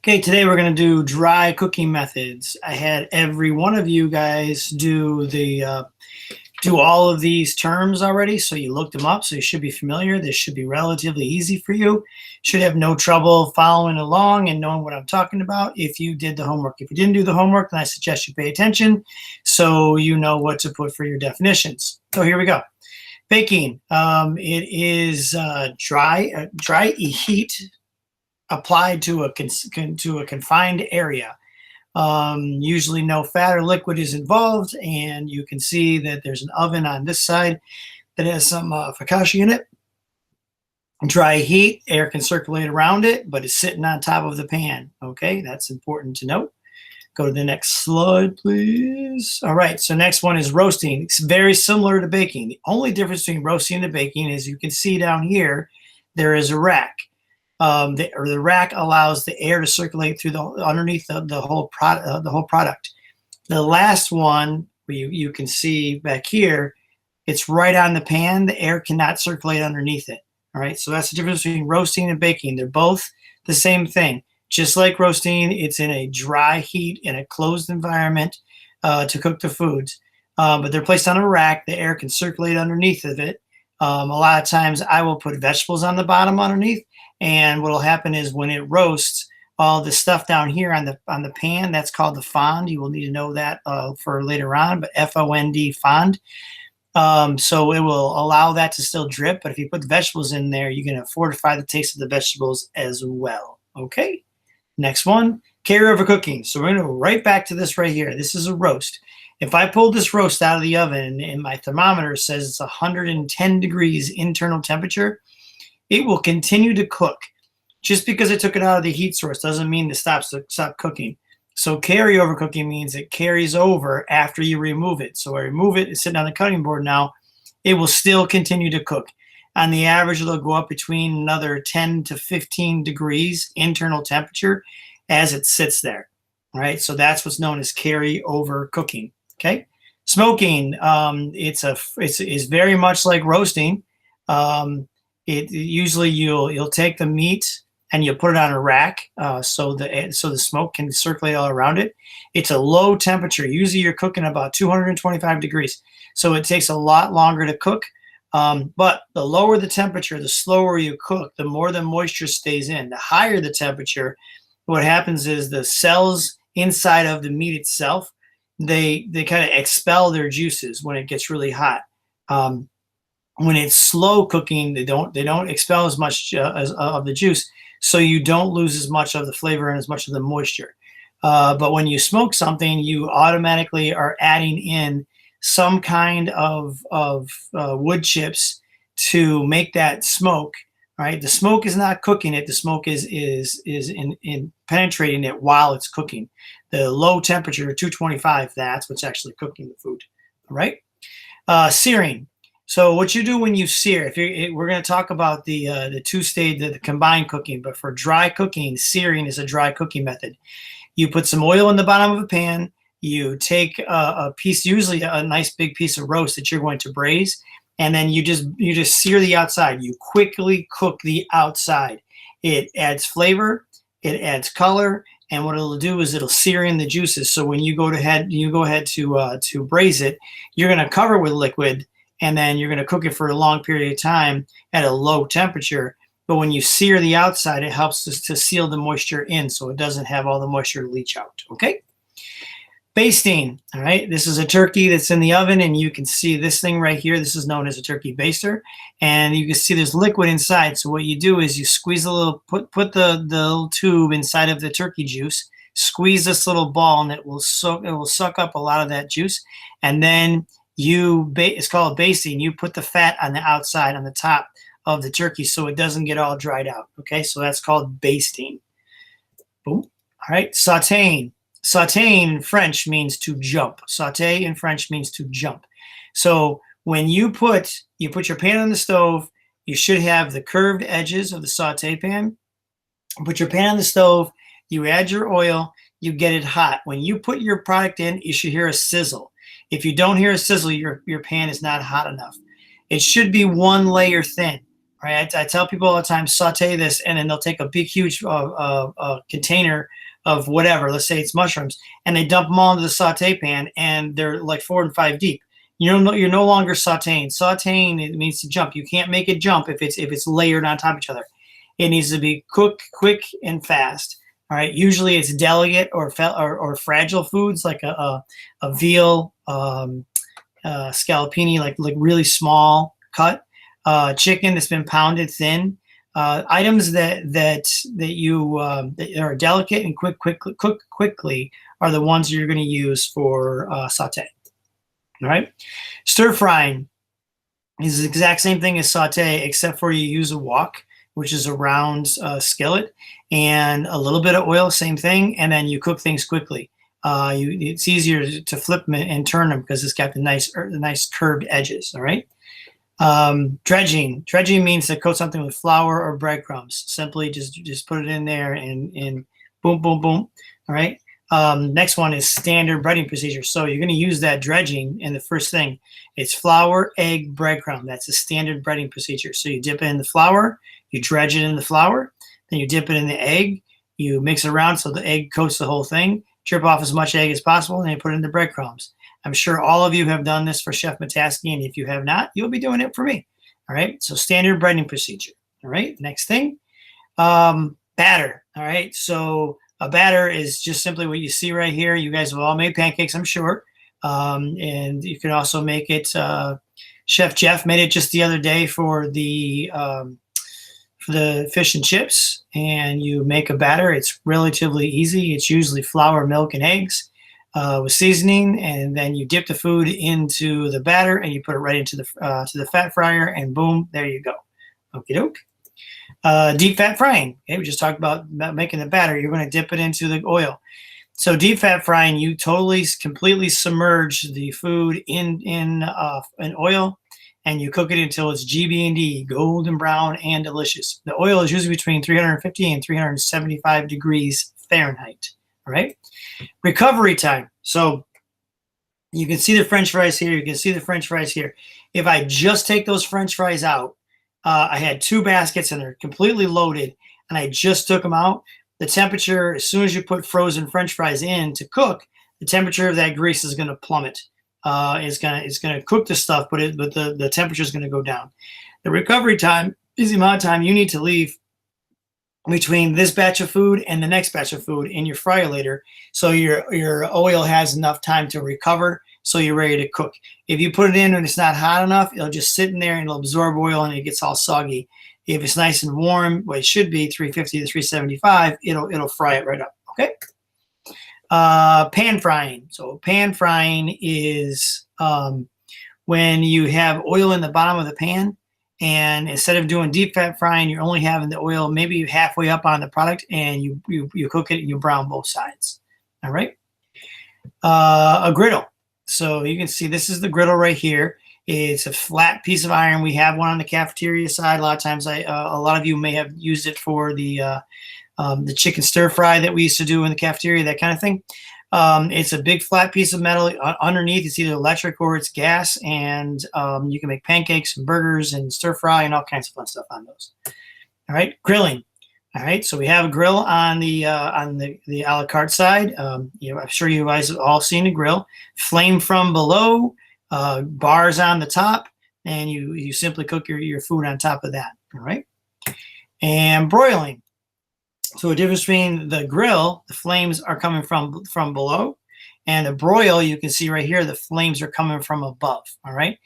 Okay, today we're going to do dry cooking methods. I had every one of you guys do all of these terms already, so you looked them up, so you should be familiar. This should be relatively easy for you. Should have no trouble following along and knowing what I'm talking about if you did the homework. If you didn't do the homework, then I suggest you pay attention so you know what to put for your definitions. So here we go. Baking. It is dry heat applied to a confined area. Usually no fat or liquid is involved, and you can see that there's an oven on this side that has some focaccia in it. Dry heat, air can circulate around it, but it's sitting on top of the pan. Okay, that's important to note. Go to the next slide, please. All right, so next one is roasting. It's very similar to baking. The only difference between roasting and baking is you can see down here, there is a rack. The rack allows the air to circulate through underneath the whole product. The last one, you can see back here, it's right on the pan. The air cannot circulate underneath it. All right, so that's the difference between roasting and baking. They're both the same thing. Just like roasting, it's in a dry heat in a closed environment to cook the foods. But they're placed on a rack. The air can circulate underneath of it. A lot of times I will put vegetables on the bottom underneath. And what will happen is when it roasts, all the stuff down here on the pan, that's called the fond. You will need to know that for later on, but F-O-N-D, fond. So it will allow that to still drip, but if you put the vegetables in there, you're going to fortify the taste of the vegetables as well. Okay, next one, carryover cooking. So we're going to go right back to this right here. This is a roast. If I pull this roast out of the oven and my thermometer says it's 110 degrees internal temperature, it will continue to cook. Just because I took it out of the heat source doesn't mean to stop cooking. So carryover cooking means it carries over after you remove it. So I remove it, it's sitting on the cutting board now, it will still continue to cook. On the average, it'll go up between another 10 to 15 degrees internal temperature as it sits there. All right, so that's what's known as carryover cooking. Okay, smoking, it's very much like roasting. Usually you'll take the meat and you'll put it on a rack so the smoke can circulate all around it. It's a low temperature. Usually you're cooking about 225 degrees. So it takes a lot longer to cook. But the lower the temperature, the slower you cook, the more the moisture stays in. The higher the temperature, what happens is the cells inside of the meat itself, they kind of expel their juices when it gets really hot. When it's slow cooking, they don't expel as much of the juice, so you don't lose as much of the flavor and as much of the moisture. But when you smoke something, you automatically are adding in some kind of wood chips to make that smoke. Right? The smoke is not cooking it. The smoke is in penetrating it while it's cooking. The low temperature, 225, that's what's actually cooking the food. All right? Searing. So what you do when you sear, we're going to talk about the two-stage, the combined cooking, but for dry cooking, searing is a dry cooking method. You put some oil in the bottom of a pan. You take a piece, usually a nice big piece of roast that you're going to braise, and then you just sear the outside. You quickly cook the outside. It adds flavor, it adds color, and what it'll do is it'll sear in the juices. So when you go ahead to braise it, you're going to cover with liquid, and then you're going to cook it for a long period of time at a low temperature. But when you sear the outside, it helps to seal the moisture in so it doesn't have all the moisture leach out. Okay? Basting. All right, this is a turkey that's in the oven, and you can see this thing right here. This is known as a turkey baster, and you can see there's liquid inside. So what you do is you squeeze a little, put the little tube inside of the turkey juice, squeeze this little ball, and it will suck up a lot of that juice, and then it's called basting. You put the fat on the outside, on the top of the turkey, so it doesn't get all dried out. Okay, so that's called basting. Boom. All right, sauteing. Sauteing in French means to jump. Saute in French means to jump. So when you put your pan on the stove, you should have the curved edges of the saute pan. Put your pan on the stove, you add your oil, you get it hot. When you put your product in, you should hear a sizzle. If you don't hear a sizzle, your pan is not hot enough. It should be one layer thin. right? I tell people all the time, saute this, and then they'll take a big, huge container of whatever, let's say it's mushrooms, and they dump them all into the saute pan, and they're like 4 and 5 deep. You're no longer sauteing. Sauteing, it means to jump. You can't make it jump if it's layered on top of each other. It needs to be cooked quick and fast. All right. Usually it's delicate or fragile foods like a veal, scallopini, like really small cut, chicken that's been pounded thin. Items that are delicate and cook quickly are the ones you're going to use for saute. All right. Stir frying is the exact same thing as saute, except for you use a wok, which is a round skillet, and a little bit of oil, same thing, and then you cook things quickly. It's easier to flip them and turn them because it's got the nice curved edges. All right. Dredging means to coat something with flour or breadcrumbs. Simply just put it in there and boom, boom, boom. All right. Next one is standard breading procedure. So you're going to use that dredging, and the first thing, it's flour, egg, breadcrumb. That's a standard breading procedure. So you dip it in the flour, you dredge it in the flour, then you dip it in the egg, you mix it around so the egg coats the whole thing, drip off as much egg as possible, and you put it in the breadcrumbs. I'm sure all of you have done this for Chef Mataski, and if you have not, you'll be doing it for me. All right, so standard breading procedure. All right, next thing, batter. All right, so a batter is just simply what you see right here. You guys have all made pancakes, I'm sure, and you can also make it. Chef Jeff made it just the other day for the fish and chips, and you make a batter. It's relatively easy. It's usually flour, milk, and eggs. With seasoning, and then you dip the food into the batter and you put it right into the fat fryer, and boom, there you go. Okie doke. Deep fat frying. Okay, we just talked about making the batter. You're going to dip it into the oil. So deep fat frying, you completely submerge the food in oil, and you cook it until it's GB&D, golden brown and delicious. The oil is usually between 350 and 375 degrees Fahrenheit. All right. Recovery time. So you can see the French fries here. You can see the French fries here. If I just take those French fries out, I had 2 baskets and they're completely loaded, and I just took them out. The temperature, as soon as you put frozen French fries in to cook, the temperature of that grease is going to plummet. It's going to cook the stuff, but the temperature is going to go down. The recovery time is the amount of time you need to leave between this batch of food and the next batch of food in your fryer later, so your oil has enough time to recover, so you're ready to cook. If you put it in and it's not hot enough, it'll just sit in there and it'll absorb oil and it gets all soggy. If it's nice and warm, what it should be, 350 to 375, it'll fry it right up. Okay. Pan frying. So pan frying is when you have oil in the bottom of the pan, and instead of doing deep fat frying, you're only having the oil maybe halfway up on the product, and you cook it and you brown both sides. All right. A griddle. So you can see this is the griddle right here. It's a flat piece of iron. We have one on the cafeteria side. A lot of times, a lot of you may have used it for the chicken stir fry that we used to do in the cafeteria, that kind of thing. It's a big flat piece of metal. Underneath, it's either electric or it's gas, and you can make pancakes and burgers and stir fry and all kinds of fun stuff on those. All right, grilling. All right, so we have a grill on the a la carte side. I'm sure you guys have all seen a grill. Flame from below, bars on the top, and you simply cook your food on top of that. All right, and broiling. So the difference between the grill, the flames are coming from below, and the broil, you can see right here, the flames are coming from above. All right.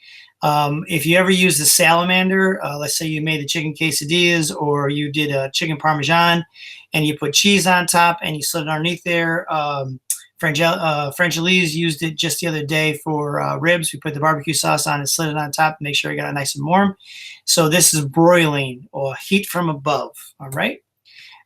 If you ever use the salamander, let's say you made the chicken quesadillas or you did a chicken parmesan, and you put cheese on top and you slid it underneath there. French-Elise used it just the other day for ribs. We put the barbecue sauce on and slid it on top to make sure it got it nice and warm. So this is broiling, or heat from above. All right.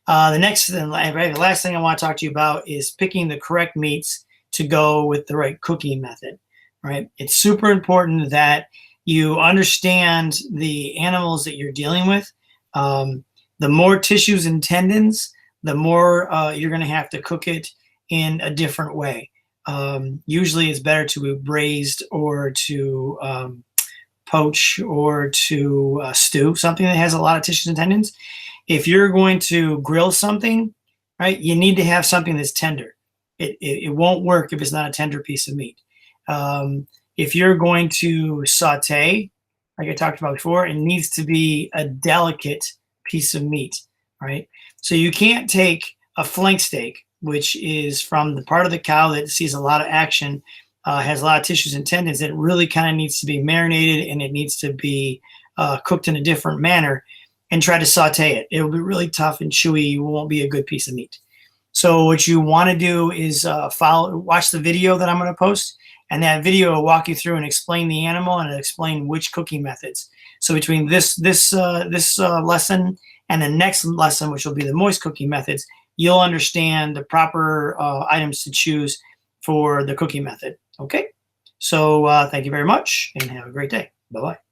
The last thing I want to talk to you about is picking the correct meats to go with the right cooking method. Right? It's super important that you understand the animals that you're dealing with. The more tissues and tendons, the more you're going to have to cook it in a different way. Usually it's better to be braised or to poach or to stew, something that has a lot of tissues and tendons. If you're going to grill something, right, you need to have something that's tender. It won't work if it's not a tender piece of meat. If you're going to saute, like I talked about before, it needs to be a delicate piece of meat, right? So you can't take a flank steak, which is from the part of the cow that sees a lot of action, has a lot of tissues and tendons. It really kind of needs to be marinated and it needs to be cooked in a different manner, and try to saute it. It'll be really tough and chewy. It won't be a good piece of meat. So what you want to do is watch the video that I'm going to post, and that video will walk you through and explain the animal and explain which cooking methods. So between this lesson and the next lesson, which will be the moist cooking methods, you'll understand the proper items to choose for the cooking method. Okay, so thank you very much and have a great day. Bye-bye.